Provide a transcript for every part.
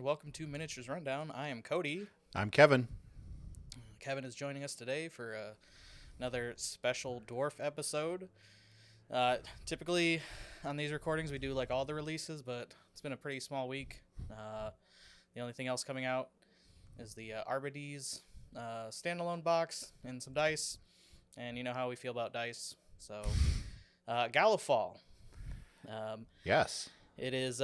welcome to Miniatures Rundown. I am Cody. I'm Kevin. Kevin is joining us today for another special dwarf episode. Typically on these recordings we do like all the releases, but it's been a pretty small week. The only thing else coming out is the Arbides standalone box and some dice, and you know how we feel about dice. So Gallowfall. Yes. It is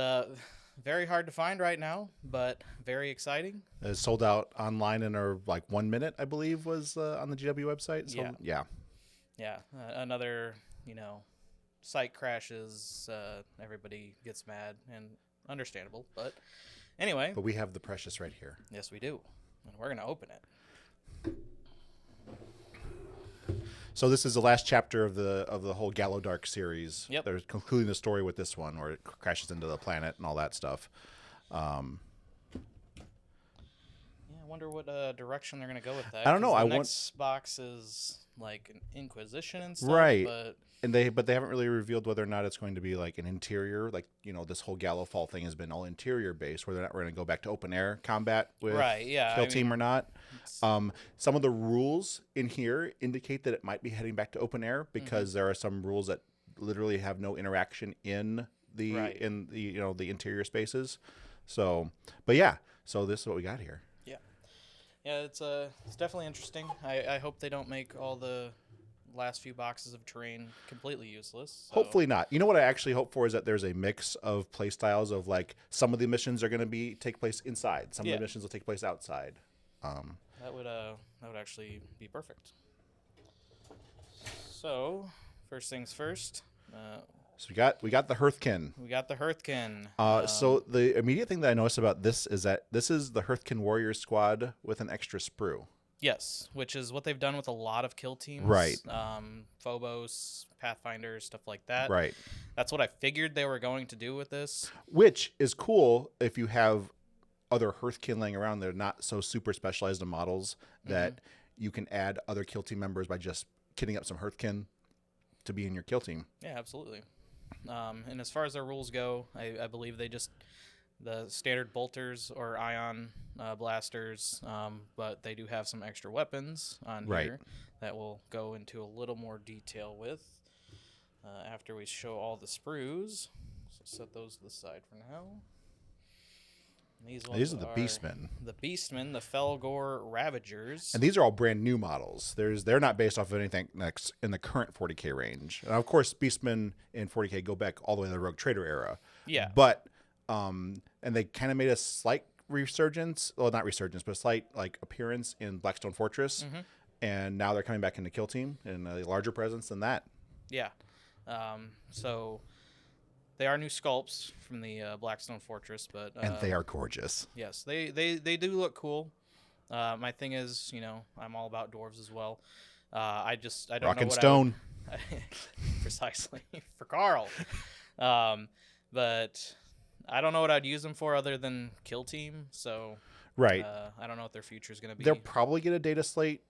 very hard to find right now, but very exciting. It sold out online in 1 minute, I believe, was on the GW website. So, yeah. Another, site crashes. Everybody gets mad, and understandable. But anyway. But we have the precious right here. Yes, we do. And we're going to open it. So this is the last chapter of the whole Gallowdark series. Yep. They're concluding the story with this one where it crashes into the planet and all that stuff. I wonder what direction they're going to go with that. I don't know. The next box is like an Inquisition and stuff. Right. But they haven't really revealed whether or not it's going to be like an interior, this whole Gallowfall thing has been all interior based, whether or not we're going to go back to open air combat with Killteam or not. Some of the rules in here indicate that it might be heading back to open air because there are some rules that literally have no interaction in the the interior spaces. So this is what we got here. Yeah, it's definitely interesting. I hope they don't make all the last few boxes of terrain completely useless. So. Hopefully not. You know what I actually hope for is that there's a mix of play styles of some of the missions are going to take place inside. Some of the missions will take place outside. That would actually be perfect. So, first things first. So we got the Hearthkyn. We got the Hearthkyn. So the immediate thing that I noticed about this is that this is the Hearthkyn Warriors squad with an extra sprue. Yes, which is what they've done with a lot of kill teams. Right. Phobos, Pathfinders, stuff like that. Right. That's what I figured they were going to do with this. Which is cool if you have other Hearthkyn laying around. They're not so super specialized in models that you can add other kill team members by just kitting up some Hearthkyn to be in your kill team. Yeah, absolutely. And as far as their rules go, I believe they just the standard bolters or ion blasters, but they do have some extra weapons on here that we'll go into a little more detail with after we show all the sprues. So set those to the side for now. These are the Beastmen. The Beastmen, the Fellgor Ravagers. And these are all brand new models. They're not based off of anything next in the current 40K range. And of course, Beastmen in 40K go back all the way to the Rogue Trader era. Yeah. But and they kind of made a slight resurgence. Well, not resurgence, but a slight appearance in Blackstone Fortress. And now they're coming back into Killteam in a larger presence than that. Yeah. So they are new sculpts from the Blackstone Fortress, but and they are gorgeous. Yes, they do look cool. My thing is, I'm all about dwarves as well. I don't Rock know and what stone. Precisely for Carl. But I don't know what I'd use them for other than kill team. So I don't know what their future is going to be. They'll probably get a data slate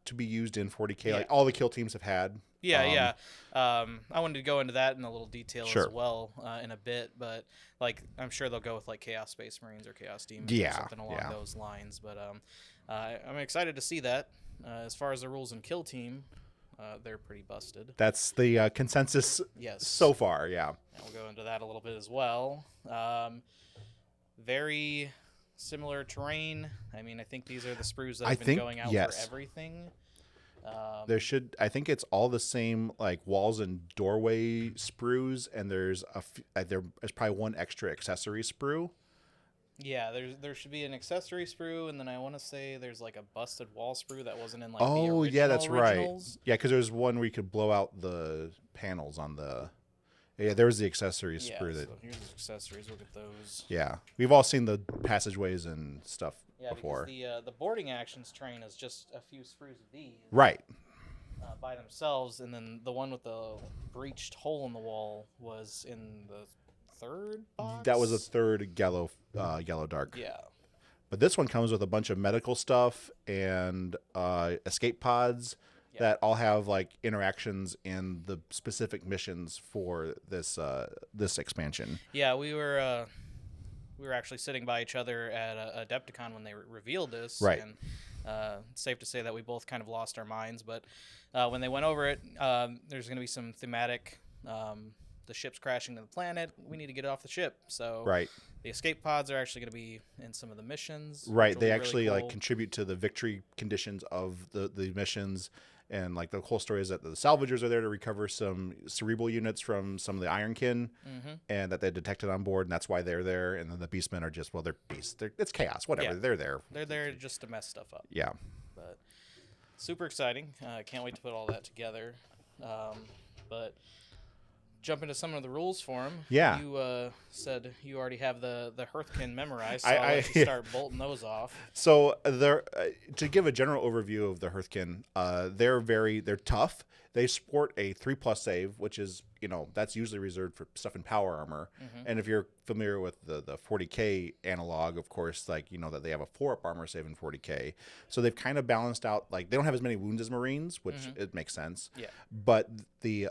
to be used in 40K, like all the kill teams have had. I wanted to go into that in a little detail as well in a bit, but I'm sure they'll go with Chaos Space Marines or Chaos Demons or something along those lines. But I'm excited to see that. As far as the rules in Kill Team, they're pretty busted. That's the consensus so far, yeah. And we'll go into that a little bit as well. Very similar terrain. I mean, I think these are the sprues that have been going out for everything. I think it's all the same walls and doorway sprues, and there's there's probably one extra accessory sprue. Yeah, there should be an accessory sprue, and then I want to say there's a busted wall sprue that wasn't in the original that's originals. Right. Yeah, because there's one where you could blow out the panels on the. Yeah, there's the accessory sprue. So here's the accessories. Look at those. Yeah, we've all seen the passageways and stuff before. Because the boarding actions train is just a few sprues of these. Right. By themselves, and then the one with the breached hole in the wall was in the third box? That was a third Gallowdark. Yeah. But this one comes with a bunch of medical stuff and escape pods that all have interactions in the specific missions for this this expansion. Yeah, we were we were actually sitting by each other at a Adepticon when they revealed this. Right. And it's safe to say that we both kind of lost our minds. But when they went over it, there's going to be some thematic. The ship's crashing to the planet. We need to get off the ship. So right. the escape pods are actually going to be in some of the missions. Right. They actually really cool. like contribute to the victory conditions of the missions. And like the whole story is that the salvagers are there to recover some cerebral units from some of the Ironkin, and that they detected on board, and that's why they're there. And then the Beastmen are just, well, they're beasts. It's chaos. Whatever. Yeah. They're there. They're there just to mess stuff up. Yeah. But super exciting. Can't wait to put all that together. But jump into some of the rules for him. Yeah. You said you already have the Hearthkyn memorized, so I'll let you start bolting those off. So to give a general overview of the Hearthkyn, they're tough. They sport a 3+ save, which is, that's usually reserved for stuff in power armor. And if you're familiar with the 40k analog, of course, like, that they have a 4-up armor save in 40k. So they've kind of balanced out, like, they don't have as many wounds as Marines, which it makes sense. Yeah. But the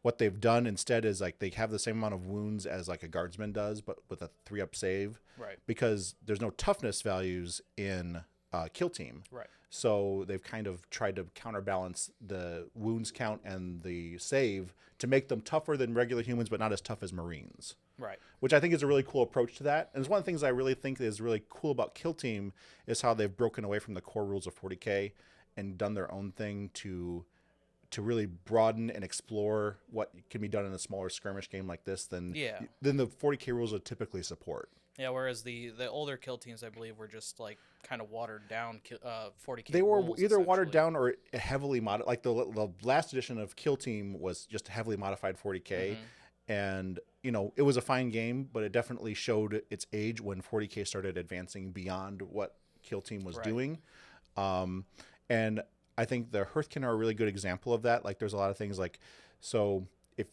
what they've done instead is like they have the same amount of wounds as like a guardsman does, but with a 3-up save. Right. Because there's no toughness values in Killteam. Right. So they've kind of tried to counterbalance the wounds count and the save to make them tougher than regular humans, but not as tough as Marines. Right. Which I think is a really cool approach to that. And it's one of the things I really think is really cool about Killteam is how they've broken away from the core rules of 40k and done their own thing to really broaden and explore what can be done in a smaller skirmish game like this than the 40k rules would typically support. Yeah, whereas the older kill teams, I believe, were just like kind of watered down 40k. They were rules, either watered down or heavily modified. Like the last edition of Killteam was just heavily modified 40k, and it was a fine game, but it definitely showed its age when 40k started advancing beyond what Killteam was doing, and I think the Hearthkyn are a really good example of that. Like, there's a lot of things like, so if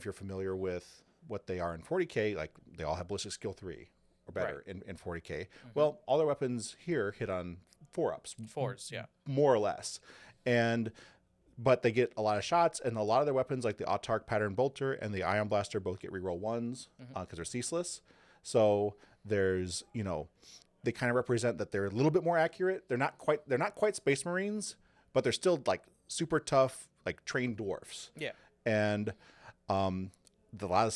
you're familiar with what they are in 40k, like they all have ballistic skill 3 or better in 40k. Well, all their weapons here hit on 4-ups. 4s, yeah. More or less. But they get a lot of shots, and a lot of their weapons, like the Autark Pattern Bolter and the Ion Blaster, both get reroll 1s because they're ceaseless. So there's, they kind of represent that they're a little bit more accurate. They're not quite Space Marines, but they're still like super tough, like trained dwarfs. Yeah. And the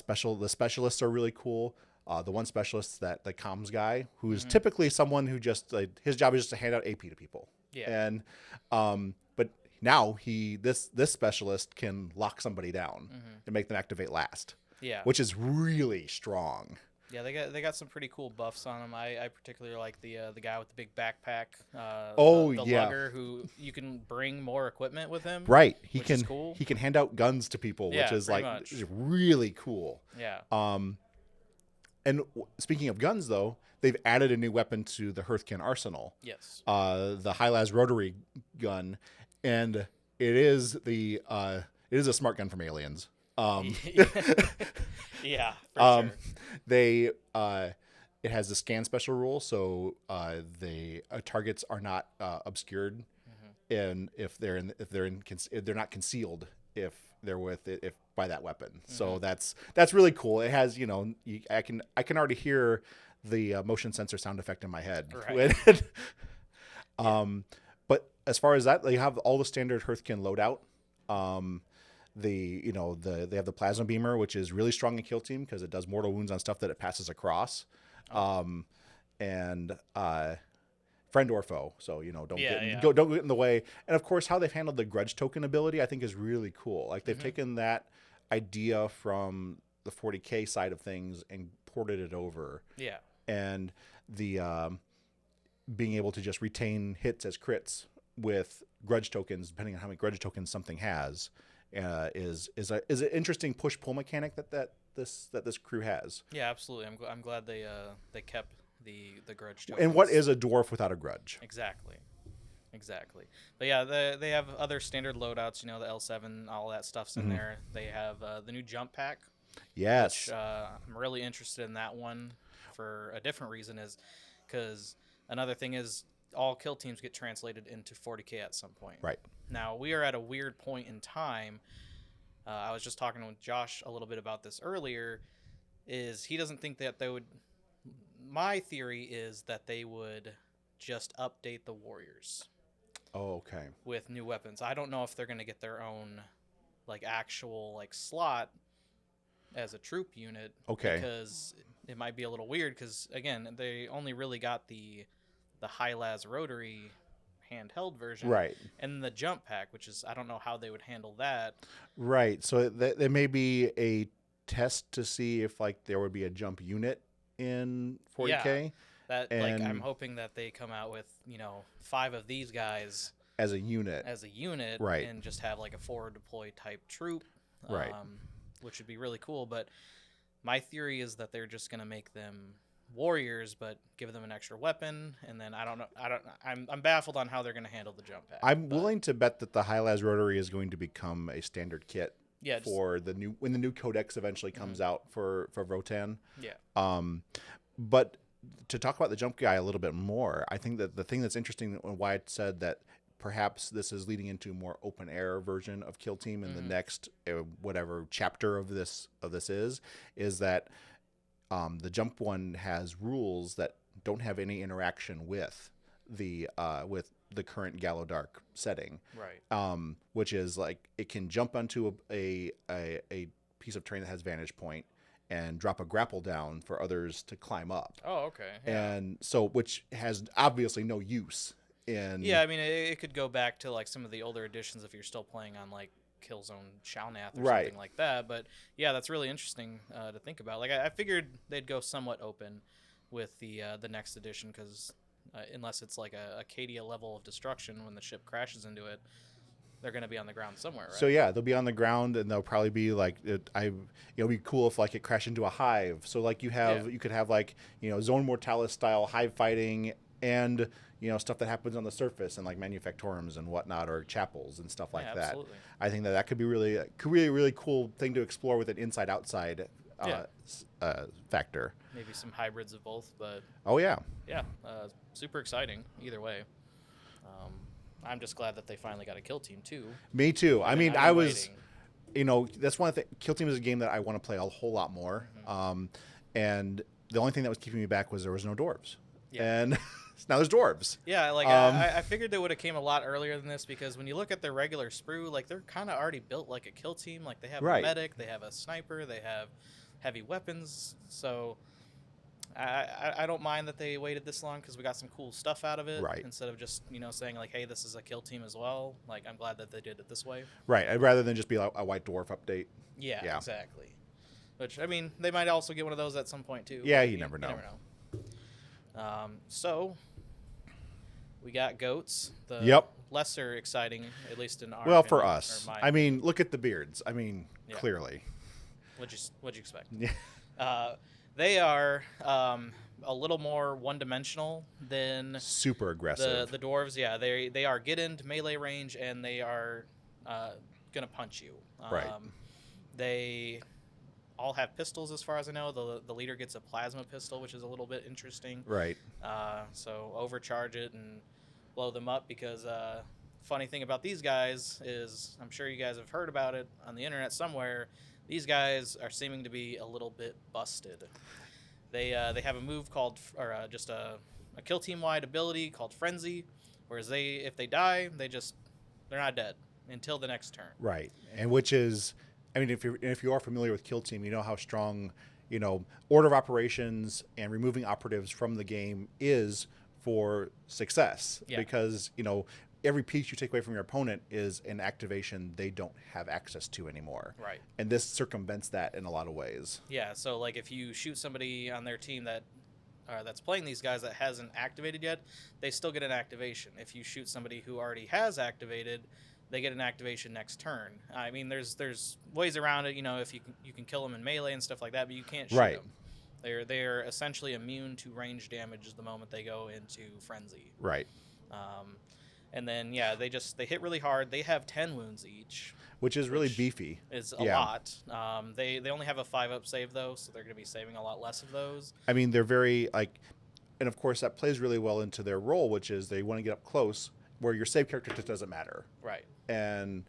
specialists are really cool. The one specialist, the comms guy, who's typically someone who just like his job is just to hand out AP to people. Yeah. And but now this specialist can lock somebody down and make them activate last. Yeah. Which is really strong. Yeah, they got some pretty cool buffs on them. I particularly like the guy with the big backpack. The lugger, who you can bring more equipment with him. Right, he can hand out guns to people, which is really cool. Yeah. And speaking of guns, though, they've added a new weapon to the Hearthkyn arsenal. Yes. The High-Las rotary gun, and it is a smart gun from Aliens. Yeah, for sure. It has the scan special rule, so the targets are not obscured, and if they're not concealed if they're with it by that weapon. So that's really cool. It has I can already hear the motion sensor sound effect in my head. Right. But as far as that, they have all the standard Hearthkyn loadout. They have the plasma beamer, which is really strong in Killteam because it does mortal wounds on stuff that it passes across, and friend or foe. So don't get in the way. And of course, how they've handled the grudge token ability, I think, is really cool. Like they've taken that idea from the 40k side of things and ported it over. Yeah, and the being able to just retain hits as crits with grudge tokens, depending on how many grudge tokens something has. Is an interesting push pull mechanic that this crew has. Yeah, absolutely. I'm glad they kept the grudge tokens. And what is a dwarf without a grudge? Exactly. But yeah, they have other standard loadouts. The L7, all that stuff's in there. They have the new jump pack. Yes. Which, I'm really interested in that one for a different reason, is because another thing is all kill teams get translated into 40k at some point. Right. Now, we are at a weird point in time. I was just talking with Josh a little bit about this earlier, is he doesn't think that they would my theory is that they would just update the warriors. Oh, okay. With new weapons. I don't know if they're going to get their own like actual like slot as a troop unit. Okay. Because it might be a little weird because again, they only really got the high-las rotary handheld version. Right. And the jump pack, which is I don't know how they would handle that. Right. So there may be a test to see if like there would be a jump unit in 40K. Yeah. That like I'm hoping that they come out with 5 of these guys as a unit, right? And just have like a forward deploy type troop, right? Which would be really cool. But my theory is that they're just gonna make them warriors, but give them an extra weapon, and then I don't know. I'm baffled on how they're gonna handle the jump pack. I'm willing to bet that the high-las rotary is going to become a standard kit. Yeah, for when the new codex eventually comes out for Votann. Yeah. But to talk about the jump guy a little bit more, I think that the thing that's interesting and why it said that perhaps this is leading into a more open air version of Killteam in the next whatever chapter of this is that the jump one has rules that don't have any interaction with the current Gallowdark setting, right? Which is like it can jump onto a piece of terrain that has vantage point and drop a grapple down for others to climb up. Oh, okay. Yeah. And so, which has obviously no use in. Yeah, I mean, it could go back to like some of the older editions if you're still playing on like Killzone Shalnath or something like that. But yeah, that's really interesting to think about. Like I figured they'd go somewhat open with the next edition because unless it's like a Acadia level of destruction when the ship crashes into it, they're going to be on the ground somewhere, right? So yeah, they'll be on the ground, and they'll probably be like, it'd be cool if like it crashed into a hive. So like you could have like Zone Mortalis style hive fighting, and stuff that happens on the surface and like manufactorums and whatnot, or chapels and stuff like that. Absolutely. I think that could be really cool thing to explore with an inside outside factor. Maybe some hybrids of both, but oh yeah, super exciting either way. I'm just glad that they finally got a kill team too. Me too. I mean, I was, that's one thing. Kill Team is a game that I want to play a whole lot more. And the only thing that was keeping me back was there was no dwarves. Yeah. And now there's dwarves. Yeah, like I figured they would have came a lot earlier than this because when you look at their regular sprue, like they're kind of already built like a kill team. Like they have a medic, they have a sniper, they have heavy weapons. So I don't mind that they waited this long because we got some cool stuff out of it. Right. Instead of just saying like, hey, this is a kill team as well. Like I'm glad that they did it this way. Right. I'd rather than just be like a white dwarf update. Yeah. Exactly. Which I mean, they might also get one of those at some point too. Yeah, you never know. So we got goats. Lesser exciting, at least in our opinion, for us. I mean, look at the beards. I mean, clearly. What'd you expect? Yeah. They are a little more one-dimensional than super aggressive. The dwarves. Yeah, they are get into melee range and they are gonna punch you. Right. They all have pistols as far as I know. The leader gets a plasma pistol, which is a little bit interesting. Right. So overcharge it and blow them up because funny thing about these guys is I'm sure you guys have heard about it on the internet somewhere. These guys are seeming to be a little bit busted. They have a move called, or just a kill team wide ability called Frenzy, whereas if they die, they're not dead until the next turn. Right, and which is, I mean, if you are familiar with Kill Team, you know how strong, order of operations and removing operatives from the game is for success. Yeah. Because every piece you take away from your opponent is an activation they don't have access to anymore. Right. And this circumvents that in a lot of ways. Yeah, so like if you shoot somebody on their team that's playing these guys that hasn't activated yet, they still get an activation. If you shoot somebody who already has activated, they get an activation next turn. I mean, there's ways around it, if you can kill them in melee and stuff like that, but you can't shoot them. They're essentially immune to range damage the moment they go into Frenzy. Right. And then they hit really hard. They have 10 wounds each, which is really beefy. Is a lot. They only have a 5-up save though, so they're going to be saving a lot less of those. I mean, they're very and of course that plays really well into their role, which is they want to get up close where your save character just doesn't matter. Right. And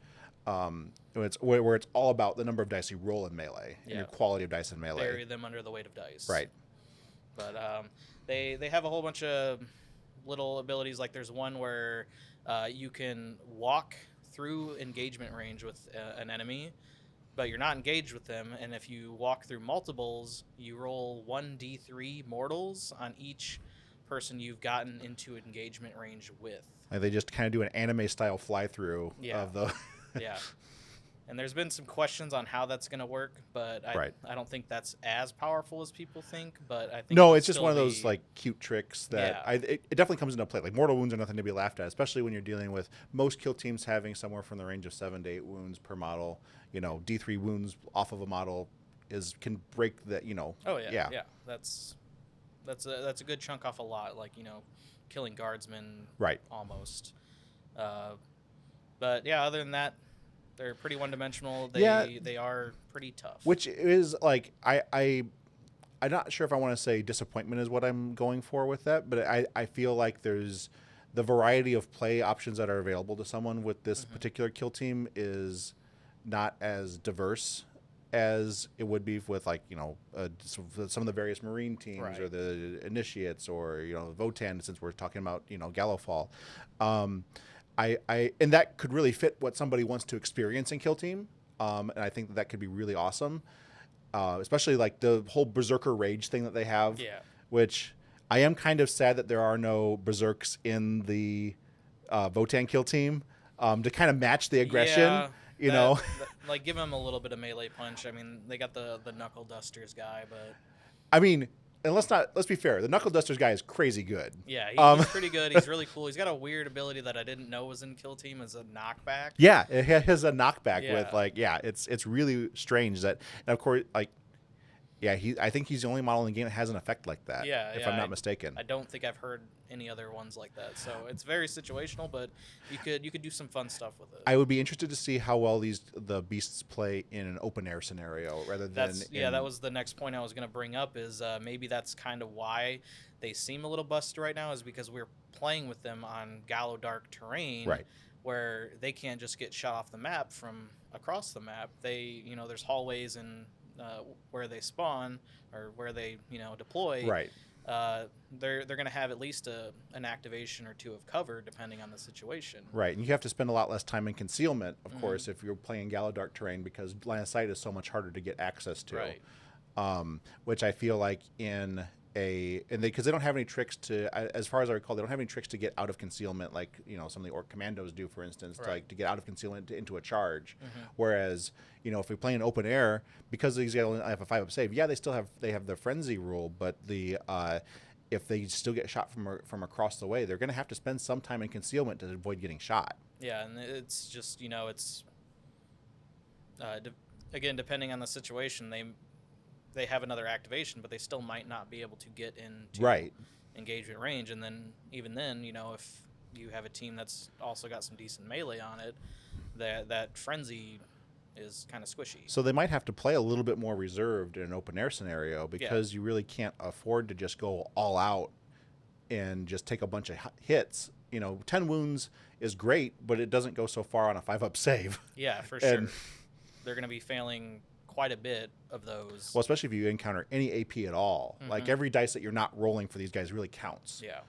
it's where it's all about the number of dice you roll in melee and your quality of dice in melee. Bury them under the weight of dice. Right. But they have a whole bunch of little abilities. Like there's one where you can walk through engagement range with an enemy, but you're not engaged with them. And if you walk through multiples, you roll 1d3 mortals on each person you've gotten into engagement range with. Like they just kind of do an anime style fly through of the. Yeah. And there's been some questions on how that's going to work, but I don't think that's as powerful as people think. But I think it's just one of those like cute tricks that it definitely comes into play. Like mortal wounds are nothing to be laughed at, especially when you're dealing with most kill teams having somewhere from the range of 7 to 8 wounds per model. D3 wounds off of a model can break that. Oh yeah. That's a good chunk off a lot. Like killing guardsmen. Right. Almost. But yeah, other than that. They're pretty one-dimensional. They are pretty tough. Which is like I'm not sure if I want to say disappointment is what I'm going for with that, but I feel like there's the variety of play options that are available to someone with this particular kill team is not as diverse as it would be with like some of the various Marine teams or the Initiates or Votann, since we're talking about Gallowfall. And that could really fit what somebody wants to experience in Killteam, and I think that could be really awesome, especially like the whole Berserker Rage thing that they have, which I am kind of sad that there are no Berserks in the Votann Killteam to kind of match the aggression, like give them a little bit of melee punch. I mean, they got the Knuckle Dusters guy, but I mean. And let's be fair. The Knuckle Dusters guy is crazy good. Yeah, he's pretty good. He's really cool. He's got a weird ability that I didn't know was in Killteam as a knockback. Yeah, it has a knockback with it's really strange that, and of course, like, I think he's the only model in the game that has an effect like that. Yeah, if I'm not mistaken. I don't think I've heard any other ones like that. So it's very situational, but you could do some fun stuff with it. I would be interested to see how well the beasts play in an open air scenario rather than. That was the next point I was going to bring up. Is maybe that's kind of why they seem a little busted right now, is because we're playing with them on Gallowdark terrain, where they can't just get shot off the map from across the map. They there's hallways and where they spawn or where they deploy. Right. They're going to have at least an activation or two of cover depending on the situation. Right, and you have to spend a lot less time in concealment, of course, if you're playing Gallowdark terrain, because line of sight is so much harder to get access to. Right. Which I feel like because they don't have any tricks to, as far as I recall, they don't have any tricks to get out of concealment like some of the Orc commandos do, for instance, to get out of concealment into a charge. Whereas if we play in open air, because these guys only have a 5-up save, they have the frenzy rule, but if they still get shot from across the way, they're going to have to spend some time in concealment to avoid getting shot. Yeah, and it's just it's again, depending on the situation, they have another activation, but they still might not be able to get into engagement range. And then even then, if you have a team that's also got some decent melee on it, that frenzy is kind of squishy. So they might have to play a little bit more reserved in an open air scenario, because you really can't afford to just go all out and just take a bunch of hits. 10 wounds is great, but it doesn't go so far on a 5-up save. Yeah, for sure. They're going to be failing quite a bit of those. Well, especially if you encounter any AP at all. Like every dice that you're not rolling for these guys really counts. Yeah.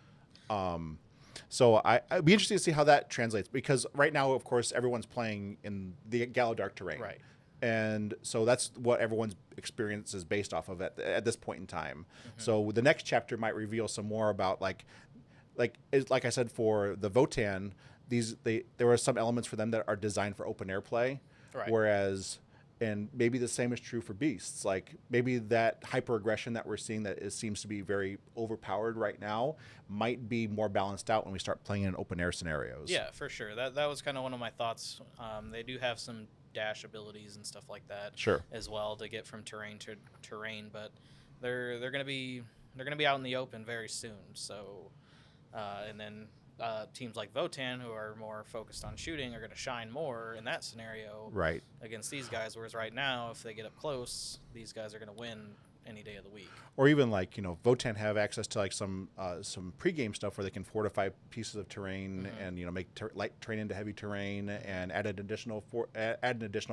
So I'd be interested to see how that translates, because right now, of course, everyone's playing in the Gallowdark terrain. Right. And so that's what everyone's experience is based off of at this point in time. So the next chapter might reveal some more about like I said, for the Votann, there are some elements for them that are designed for open air play. Right. Whereas, and maybe the same is true for beasts. Like maybe that hyper aggression that we're seeing seems to be very overpowered right now might be more balanced out when we start playing in open air scenarios. Yeah, for sure. That was kind of one of my thoughts. They do have some dash abilities and stuff like that. As well, to get from terrain to terrain, but they're going to be out in the open very soon. So, and then teams like Votann, who are more focused on shooting, are going to shine more in that scenario against these guys. Whereas right now, if they get up close, these guys are going to win any day of the week. Or even like Votann have access to like some pregame stuff where they can fortify pieces of terrain and make light terrain into heavy terrain and add an additional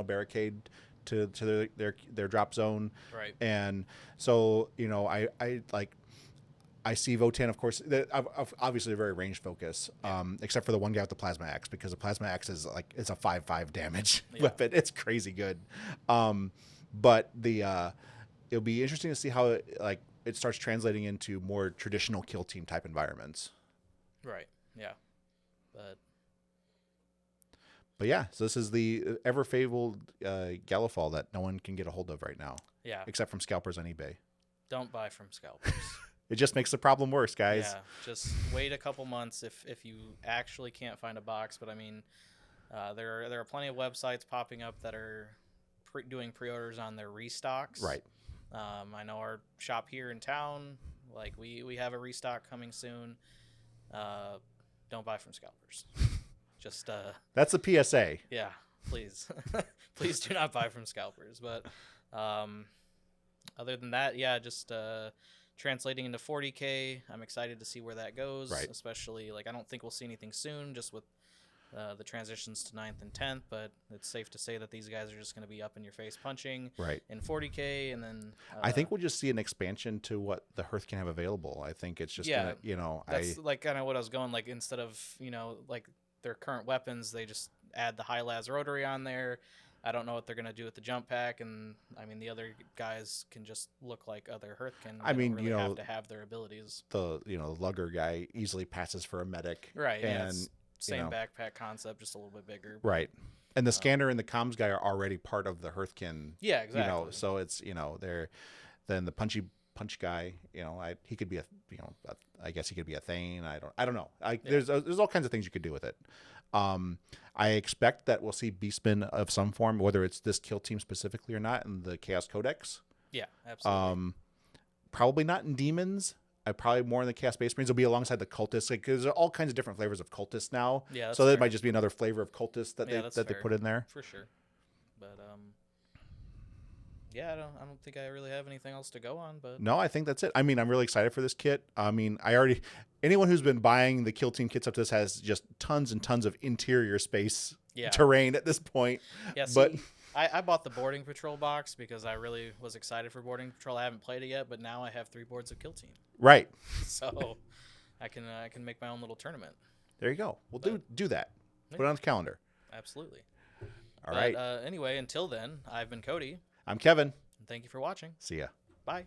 barricade to their drop zone. Right. And so I I see Votann, of course, obviously very range focus, except for the one guy with the plasma axe, because the plasma axe is like it's a 5/5 damage weapon. It's crazy good. But it'll be interesting to see how it starts translating into more traditional kill team type environments. Right. Yeah. But yeah, so this is the ever fabled Gallowfall that no one can get a hold of right now. Yeah. Except from scalpers on eBay. Don't buy from scalpers. It just makes the problem worse, guys. Yeah, just wait a couple months if you actually can't find a box. But I mean, there are plenty of websites popping up that are doing pre-orders on their restocks. Right. I know our shop here in town, like we have a restock coming soon. Don't buy from scalpers. Just that's a PSA. Yeah, please, please do not buy from scalpers. But other than that, yeah, just translating into 40K. I'm excited to see where that goes. Right. Especially I don't think we'll see anything soon, just with the transitions to 9th and 10th. But it's safe to say that these guys are just going to be up in your face punching. Right. In 40K, and then I think we'll just see an expansion to what the Hearth can have available. I think it's just gonna, that's kind of what I was going. Instead of their current weapons, they just add the high las rotary on there. I don't know what they're gonna do with the jump pack, and I mean the other guys can just look like other Hearthkyn. I mean, don't really have to have their abilities. The lugger guy easily passes for a medic, right? And yeah, same backpack concept, just a little bit bigger. Right, and the scanner and the comms guy are already part of the Hearthkyn. Yeah, exactly. So it's they're then the punch guy. He could be I guess he could be a Thane. I don't know. There's all kinds of things you could do with it. I expect that we'll see Beastmen of some form, whether it's this kill team specifically or not, in the Chaos Codex. Yeah, absolutely. Probably not in Demons. Probably more in the Chaos Space Marines. Will be alongside the Cultists, because there are all kinds of different flavors of Cultists now. Yeah, so that might just be another flavor of Cultists that they put in there for sure. But yeah, I don't think I really have anything else to go on. But no, I think that's it. I mean, I'm really excited for this kit. I mean, anyone who's been buying the Kill Team kits up to this has just tons and tons of interior space terrain at this point. Yeah, but I bought the Boarding Patrol box because I really was excited for Boarding Patrol. I haven't played it yet, but now I have 3 boards of Kill Team. Right. So I can make my own little tournament. There you go. We'll do that. Put it on the calendar. Absolutely. All right. Anyway, until then, I've been Cody. I'm Kevin. And thank you for watching. See ya. Bye.